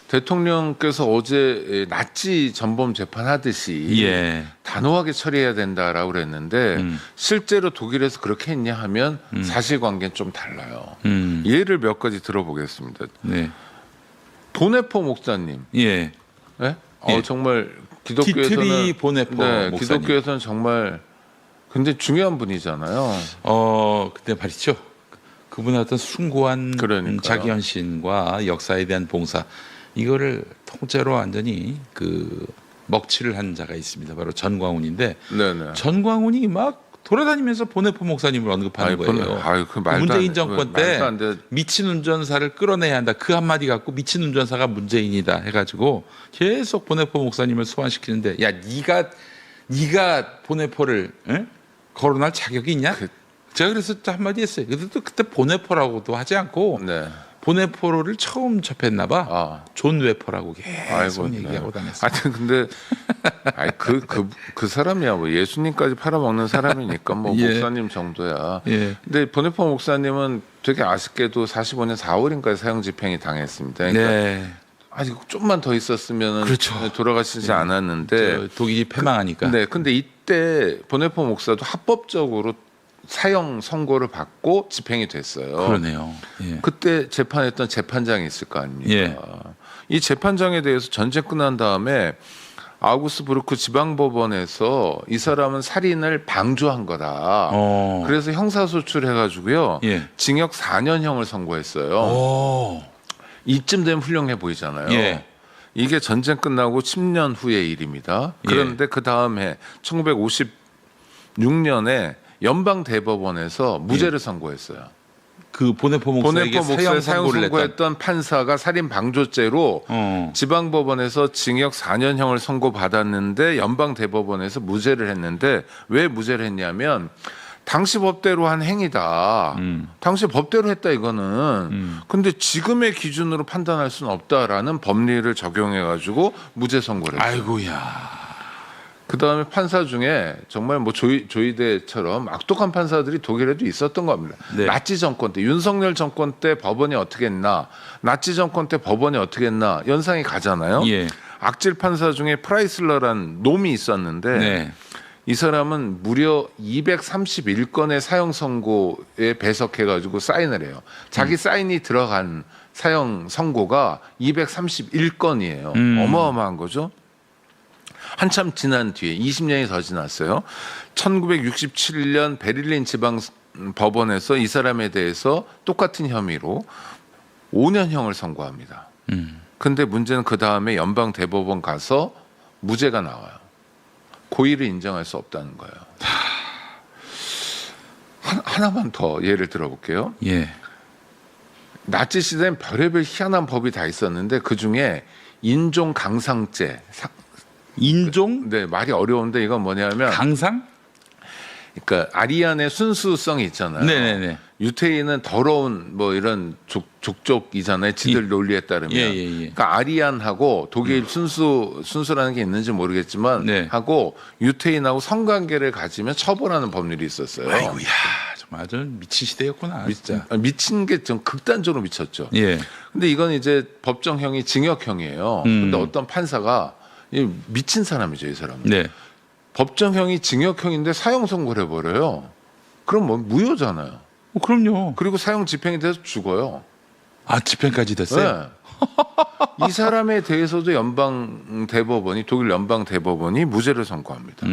대통령께서 어제 나치 전범 재판하듯이 예. 단호하게 처리해야 된다라고 그랬는데 실제로 독일에서 그렇게 했냐 하면 사실관계는 좀 달라요. 예를 몇 가지 들어보겠습니다. 네. 보네포 목사님. 예. 네? 예. 정말 디트리 기독교에서는 보네포 네, 목사님. 기독교에서는 정말 굉장히 중요한 분이잖아요. 그때 말이죠. 그분의 어떤 숭고한 그러니까요. 자기 헌신과 역사에 대한 봉사 이거를 통째로 완전히 그 먹칠을 한 자가 있습니다. 바로 전광훈인데 네네. 전광훈이 막 돌아다니면서 보네포 목사님을 언급하는 거예요. 그 말도 문재인 안 돼. 정권 말도 때 안 돼. 미친 운전사를 끌어내야 한다. 그 한마디 갖고 미친 운전사가 문재인이다 해가지고 계속 보네포 목사님을 소환시키는데 야 네가 보네포를 거론할 자격이 있냐? 제가 그래서 한마디 했어요. 그때 보네포라고도 하지 않고 네. 보네포를 처음 접했나 봐. 아. 존 웨퍼라고 계속 얘기하고 다녔어요. 하여튼 근데 그 사람이야 뭐 예수님까지 팔아먹는 사람이니까 뭐 예. 목사님 정도야. 예. 근데 보네포 목사님은 되게 아쉽게도 45년 4월인까지 사형 집행이 당했습니다. 그러니까 네. 아직 좀만 더 있었으면 그렇죠. 돌아가시지 않았는데 독일이 패망하니까. 네, 근데 이때 보네포 목사도 합법적으로 사형 선고를 받고 집행이 됐어요. 그러네요. 예. 그때 재판했던 재판장이 있을 거 아닙니까? 예. 이 재판장에 대해서 전쟁 끝난 다음에 아우구스부르크 지방법원에서 이 사람은 살인을 방조한 거다. 그래서 형사소출해가지고요. 예. 징역 4년형을 선고했어요. 오. 이쯤 되면 훌륭해 보이잖아요. 예. 이게 전쟁 끝나고 10년 후의 일입니다. 그런데 그 다음 해 1956년에 연방 대법원에서 무죄를 선고했어요. 그 보네포 목사에게 목사의 사형 선고를 냈던. 선고했던 판사가 살인 방조죄로 지방법원에서 징역 4년형을 선고받았는데 연방 대법원에서 무죄를 했는데 왜 무죄를 했냐면 당시 법대로 한 행위다. 당시 법대로 했다 이거는. 근데 지금의 기준으로 판단할 수는 없다라는 법리를 적용해 가지고 무죄 선고를 했어요. 아이고야. 그다음에 판사 중에 정말 뭐 조이대처럼 악독한 판사들이 독일에도 있었던 겁니다. 네. 나치 정권 때 윤석열 정권 때 법원이 어떻게 했나, 나치 정권 때 법원이 어떻게 했나 연상이 가잖아요. 예. 악질 판사 중에 프라이슬러란 놈이 있었는데 네. 이 사람은 무려 231건의 사형 선고에 배석해가지고 사인을 해요. 자기 사인이 들어간 사형 선고가 231건이에요. 어마어마한 거죠. 한참 지난 뒤에 20년이 더 지났어요. 1967년 베를린 지방 법원에서 이 사람에 대해서 똑같은 혐의로 5년형을 선고합니다. 근데 문제는 그 다음에 연방 대법원 가서 무죄가 나와요. 고의를 인정할 수 없다는 거예요. 하나만 더 예를 들어볼게요. 예. 나치 시대엔 별의별 희한한 법이 다 있었는데 그 중에 인종 강상죄. 인종? 네, 말이 어려운데 이건 뭐냐면 강상? 그러니까 아리안의 순수성이 있잖아요. 네네네. 유태인은 더러운 뭐 이런 족족이잖아요. 지들 논리에 따르면. 예. 그러니까 아리안하고 독일 순수라는 게 있는지 모르겠지만 네. 하고 유태인하고 성관계를 가지면 처벌하는 법률이 있었어요. 아이고야. 정말 아주 미친 시대였구나. 진짜. 미친 게 좀 극단적으로 미쳤죠. 예. 근데 이건 이제 법정형이 징역형이에요. 근데 어떤 판사가 이 미친 사람이죠, 이 사람은. 네. 법정형이 징역형인데 사형 선고를 해버려요. 그럼 뭐 무효잖아요. 그럼요. 그리고 사형 집행이 돼서 죽어요. 아, 집행까지 됐어요? 네. 이 사람에 대해서도 연방 대법원이 독일 연방 대법원이 무죄를 선고합니다.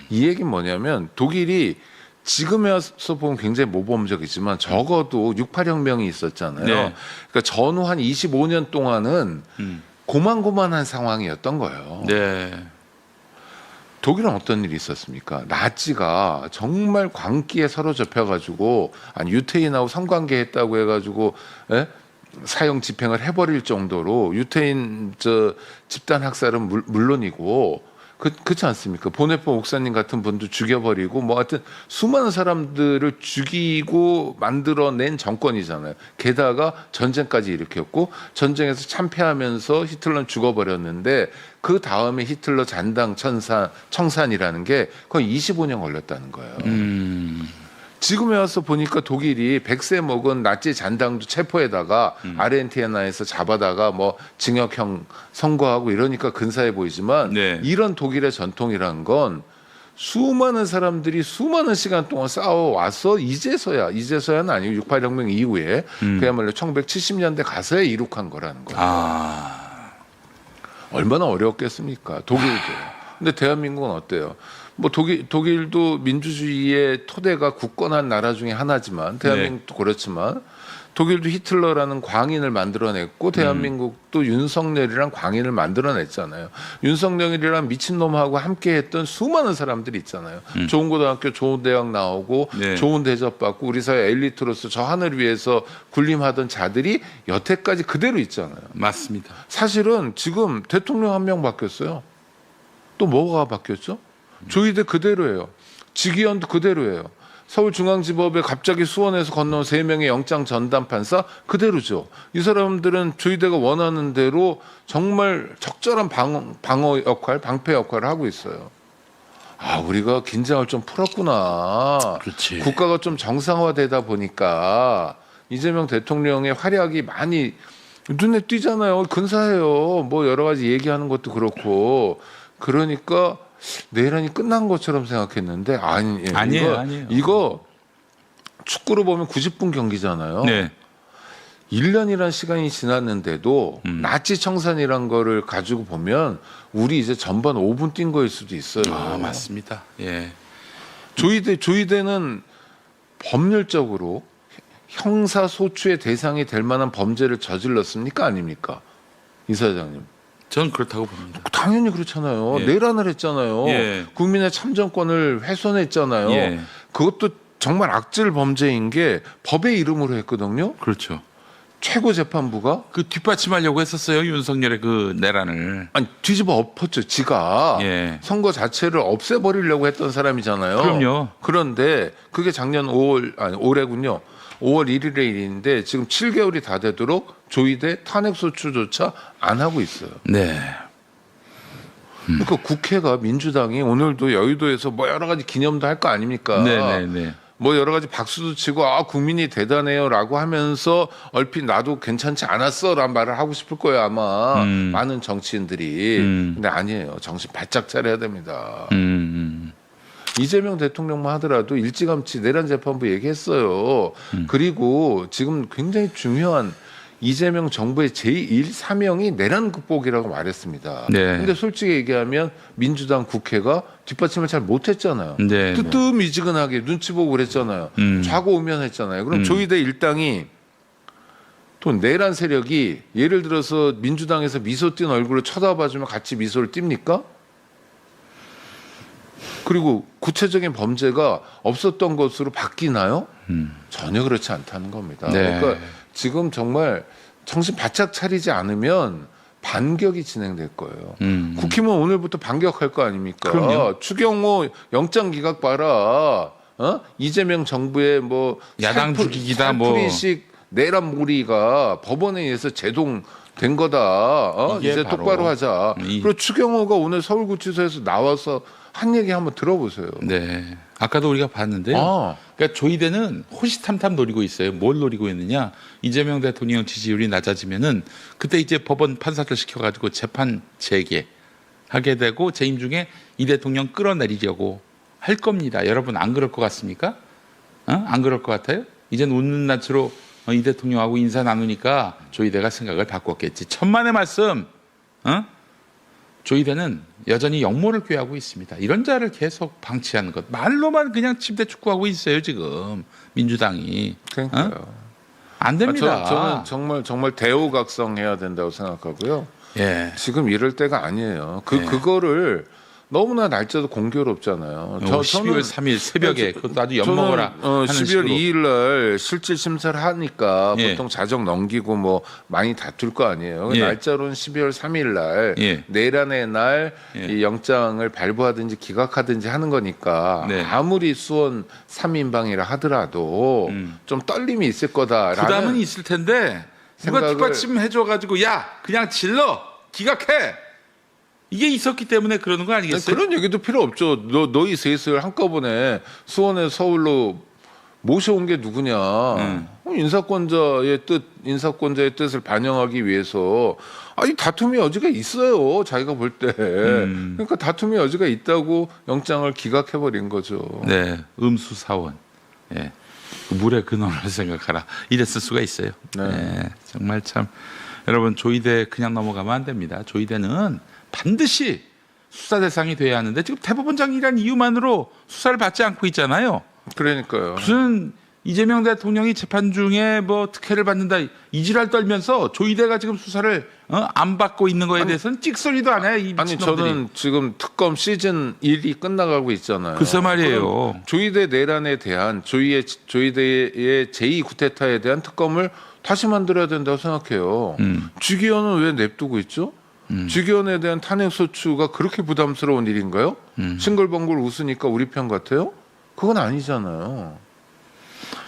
이 얘기는 뭐냐면 독일이 지금에 와서 보면 굉장히 모범적이지만 적어도 68혁명이 있었잖아요. 네. 그러니까 전후 한 25년 동안은 고만고만한 상황이었던 거예요. 네. 독일은 어떤 일이 있었습니까? 나치가 정말 광기에 사로잡혀가지고 유태인하고 성관계했다고 해가지고 사형 집행을 해버릴 정도로 유태인 집단 학살은 물론이고 그렇지 않습니까? 보네포 목사님 같은 분도 죽여버리고 뭐 하여튼 수많은 사람들을 죽이고 만들어낸 정권이잖아요. 게다가 전쟁까지 일으켰고 전쟁에서 참패하면서 히틀러는 죽어버렸는데 그 다음에 히틀러 잔당 청산이라는 게 거의 25년 걸렸다는 거예요. 지금에 와서 보니까 독일이 100세 먹은 나치 잔당도 체포해다가 아르헨티나에서 잡아다가 뭐 징역형 선고하고 이러니까 근사해 보이지만 네. 이런 독일의 전통이란 건 수많은 사람들이 수많은 시간 동안 싸워와서 이제서야는 아니고 68혁명 이후에 그야말로 1970년대 가서야 이룩한 거라는 거예요. 얼마나 어려웠겠습니까? 독일도. 근데 대한민국은 어때요? 뭐 독일도 민주주의의 토대가 굳건한 나라 중에 하나지만 대한민국도 그렇지만 독일도 히틀러라는 광인을 만들어냈고 대한민국도 윤석열이란 광인을 만들어냈잖아요. 윤석열이란 미친놈하고 함께했던 수많은 사람들이 있잖아요. 좋은 고등학교, 좋은 대학 나오고 네. 좋은 대접받고 우리 사회 엘리트로서 저 하늘 위에서 군림하던 자들이 여태까지 그대로 있잖아요. 맞습니다. 사실은 지금 대통령 한 명 바뀌었어요. 또 뭐가 바뀌었죠? 조희대 그대로예요. 직위원도 그대로예요. 서울중앙지법에 갑자기 수원에서 건너온 3명의 영장 전담 판사 그대로죠. 이 사람들은 조희대가 원하는 대로 정말 적절한 방어 역할, 방패 역할을 하고 있어요. 아, 우리가 긴장을 좀 풀었구나. 그렇지. 국가가 좀 정상화되다 보니까 이재명 대통령의 활약이 많이 눈에 띄잖아요. 근사해요. 뭐 여러 가지 얘기하는 것도 그렇고. 그러니까 내란이 끝난 것처럼 생각했는데 아니에요. 이거 축구로 보면 90분 경기잖아요. 네. 1년이란 시간이 지났는데도 나치 청산이란 거를 가지고 보면 우리 이제 전반 5분 뛴 거일 수도 있어요. 맞습니다. 예. 조희대는 법률적으로 형사소추의 대상이 될 만한 범죄를 저질렀습니까? 아닙니까? 이사장님. 저는 그렇다고 봅니다. 당연히 그렇잖아요. 예. 내란을 했잖아요. 예. 국민의 참정권을 훼손했잖아요. 예. 그것도 정말 악질 범죄인 게 법의 이름으로 했거든요. 그렇죠. 최고재판부가 그 뒷받침하려고 했었어요. 윤석열의 그 내란을. 아니 뒤집어 엎었죠. 지가 예. 선거 자체를 없애버리려고 했던 사람이잖아요. 그럼요. 그런데 그게 작년 올해군요. 5월 1일의 일인데 지금 7개월이 다 되도록 조희대 탄핵소추조차 안 하고 있어요. 네. 그러니까 국회가 민주당이 오늘도 여의도에서 뭐 여러 가지 기념도 할 거 아닙니까? 네네네. 뭐 여러 가지 박수도 치고 국민이 대단해요라고 하면서 얼핏 나도 괜찮지 않았어라는 말을 하고 싶을 거예요 아마 많은 정치인들이. 근데 아니에요. 정신 바짝 차려야 됩니다. 이재명 대통령만 하더라도 일찌감치 내란 재판부 얘기했어요. 그리고 지금 굉장히 중요한 이재명 정부의 제1 사명이 내란 극복이라고 말했습니다. 네. 근데 솔직히 얘기하면 민주당 국회가 뒷받침을 잘 못했잖아요. 네. 뜨뜻미지근하게 눈치 보고 그랬잖아요. 좌고우면했잖아요. 그럼 조희대 일당이 또 내란 세력이 예를 들어서 민주당에서 미소 띈 얼굴을 쳐다봐주면 같이 미소를 띱니까? 그리고 구체적인 범죄가 없었던 것으로 바뀌나요? 전혀 그렇지 않다는 겁니다. 네. 그러니까 지금 정말 정신 바짝 차리지 않으면 반격이 진행될 거예요. 국힘은 오늘부터 반격할 거 아닙니까? 그럼요. 추경호 영장 기각 봐라. 이재명 정부의 뭐 야당 죽이기다 뭐. 살풀이식 내란 몰이가 법원에 의해서 제동된 거다. 이게 이제 바로 똑바로 하자. 그리고 추경호가 오늘 서울구치소에서 나와서 한 얘기 한번 들어보세요. 네. 아까도 우리가 봤는데요. 그러니까 조희대는 호시탐탐 노리고 있어요. 뭘 노리고 있느냐? 이재명 대통령 지지율이 낮아지면은 그때 이제 법원 판사들 시켜가지고 재판 재개하게 되고 재임 중에 이 대통령 끌어내리려고 할 겁니다. 여러분 안 그럴 것 같습니까? 안 그럴 것 같아요? 이젠 웃는 낯으로 이 대통령하고 인사 나누니까 조희대가 생각을 바꿨겠지. 천만의 말씀. 조희대는 여전히 역모를 꾀하고 있습니다. 이런 자를 계속 방치하는 것. 말로만 그냥 침대 축구하고 있어요 지금 민주당이. 그러니까요. 안 됩니다. 저는 정말 대우각성해야 된다고 생각하고요. 예. 지금 이럴 때가 아니에요. 그거를 너무나 날짜도 공교롭잖아요. 12월 3일 새벽에 그것도 아주 엿먹어라. 12월 2일 날 실질 심사를 하니까 예. 보통 자정 넘기고 뭐 많이 다툴 거 아니에요. 예. 날짜로는 12월 3일 날 예. 내란의 날 예. 이 영장을 발부하든지 기각하든지 하는 거니까 네. 아무리 수원 3인방이라 하더라도 좀 떨림이 있을 거다라는 부담은 있을 텐데 누가 생각을- 뒷받침 해줘가지고 야 그냥 질러 기각해 이게 있었기 때문에 그러는 거 아니겠어요? 그런 얘기도 필요 없죠. 너희 셋을 한꺼번에 수원에서 서울로 모셔온 게 누구냐? 인사권자의 뜻을 반영하기 위해서 아니 다툼의 여지가 있어요. 자기가 볼 때. 그러니까 다툼의 여지가 있다고 영장을 기각해 버린 거죠. 네, 음수사원. 예. 물의 근원을 생각하라. 이랬을 수가 있어요. 네. 네, 정말 참 여러분 조이대 그냥 넘어가면 안 됩니다. 조이대는 반드시 수사 대상이 돼야 하는데 지금 대법원장이란 이유만으로 수사를 받지 않고 있잖아요. 그러니까요. 무슨 이재명 대통령이 재판 중에 뭐 특혜를 받는다 이지랄 떨면서 조이대가 지금 수사를 안 받고 있는 거에 대해서는 찍소리도 안 해요. 이 아니 미친놈들이. 저는 지금 특검 시즌 1이 끝나가고 있잖아요. 글쎄 말이에요. 조이대 내란에 대한 조이대의 제2 쿠데타에 대한 특검을 다시 만들어야 된다고 생각해요. 주기현은 왜 냅두고 있죠? 주기현에 대한 탄핵 소추가 그렇게 부담스러운 일인가요? 싱글벙글 웃으니까 우리 편 같아요? 그건 아니잖아요.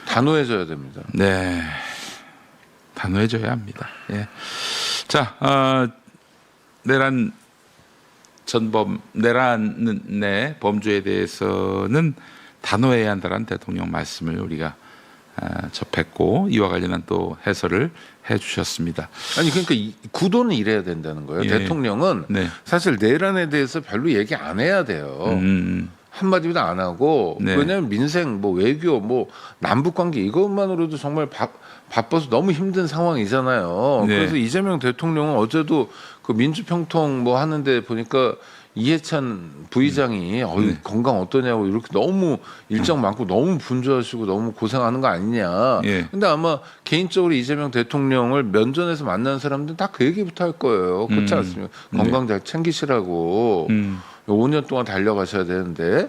단호해져야 됩니다. 네, 단호해져야 합니다. 예. 자, 내란의 범죄에 대해서는 단호해야 한다는 대통령 말씀을 우리가 접했고 이와 관련한 또 해설을 해주셨습니다. 아니 그러니까 구도는 이래야 된다는 거예요. 예. 대통령은 네. 사실 내란에 대해서 별로 얘기 안 해야 돼요. 한마디도 안 하고 네. 왜냐하면 민생, 뭐 외교, 뭐 남북 관계 이것만으로도 정말 바빠서 너무 힘든 상황이잖아요. 네. 그래서 이재명 대통령은 어제도 그 민주평통 뭐 하는데 보니까 이해찬 부의장이 네. 건강 어떠냐고 이렇게 너무 일정 많고 너무 분주하시고 너무 고생하는 거 아니냐. 예. 근데 아마 개인적으로 이재명 대통령을 면전에서 만난 사람들은 다 그 얘기부터 할 거예요. 그렇지 않습니까? 건강 잘 챙기시라고. 5년 동안 달려가셔야 되는데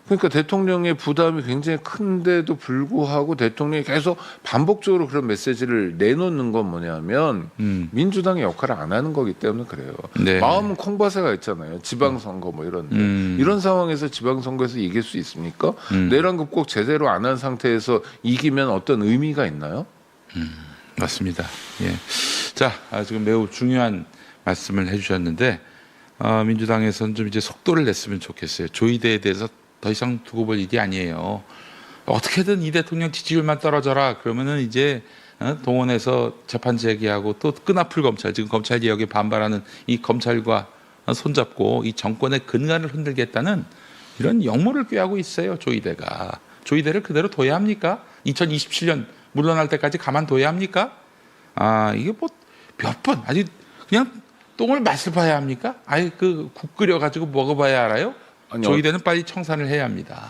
그러니까 대통령의 부담이 굉장히 큰데도 불구하고 대통령이 계속 반복적으로 그런 메시지를 내놓는 건 뭐냐면 민주당의 역할을 안 하는 거기 때문에 그래요. 네. 마음은 콩밭에가 있잖아요. 지방선거 뭐 이런데 이런 상황에서 지방선거에서 이길 수 있습니까? 내란 극복 제대로 안 한 상태에서 이기면 어떤 의미가 있나요? 맞습니다. 예. 자, 지금 매우 중요한 말씀을 해주셨는데 민주당에서는 좀 이제 속도를 냈으면 좋겠어요. 조이대에 대해서 더 이상 두고 볼 일이 아니에요. 어떻게든 이 대통령 지지율만 떨어져라 그러면은 이제 동원해서 재판 제기하고 또 끈아풀 검찰 지금 검찰 개혁에 반발하는 이 검찰과 손잡고 이 정권의 근간을 흔들겠다는 이런 역모를 꾀하고 있어요. 조이대가. 조이대를 그대로 둬야 합니까? 2027년 물러날 때까지 가만둬야 합니까? 이게 뭐 몇 번 아직 그냥 똥을 맛을 봐야 합니까? 아예 그 국 끓여 가지고 먹어봐야 알아요? 아니, 조이대는 빨리 청산을 해야 합니다.